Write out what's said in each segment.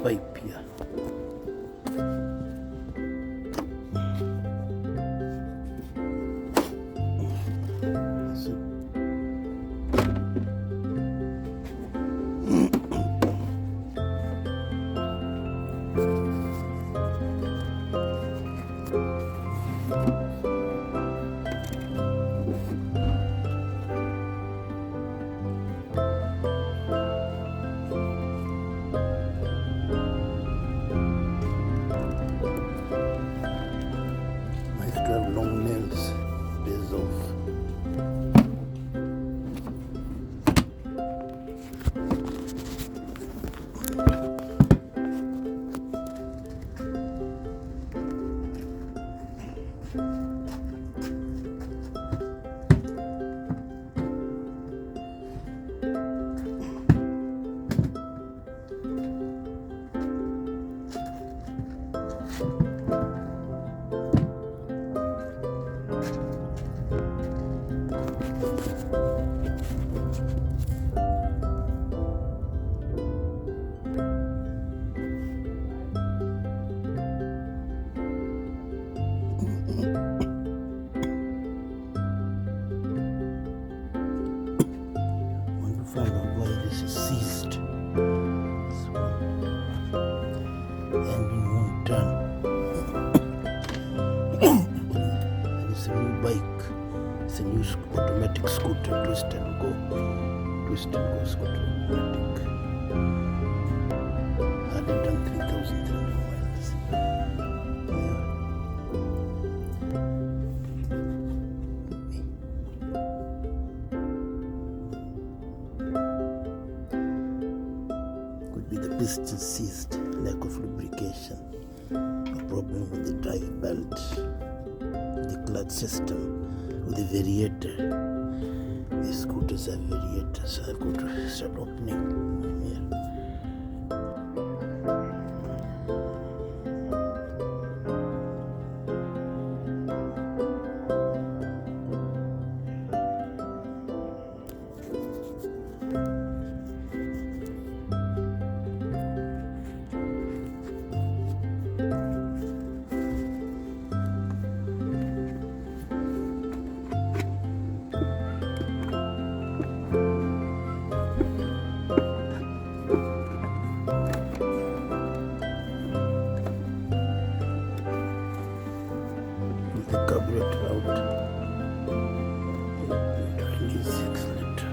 pipe here. Have long nails, pays off. Find out why this is seized. Engine won't turn. And it's a new bike. It's a new automatic scooter. Twist and go scooter automatic. Had it done 3,300 miles. With the piston seized, lack of lubrication, a problem with the drive belt, the clutch system, with the variator. These scooters have variators, so I've got to start opening here. The carburettor out. 26 liter.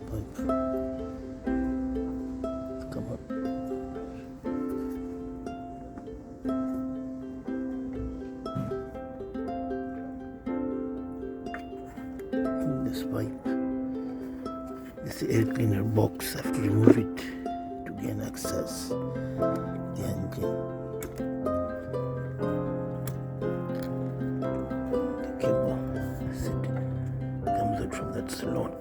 Pipe. Come up. This pipe, this air cleaner box, I have to remove it to gain access the engine. The cable comes out from that slot.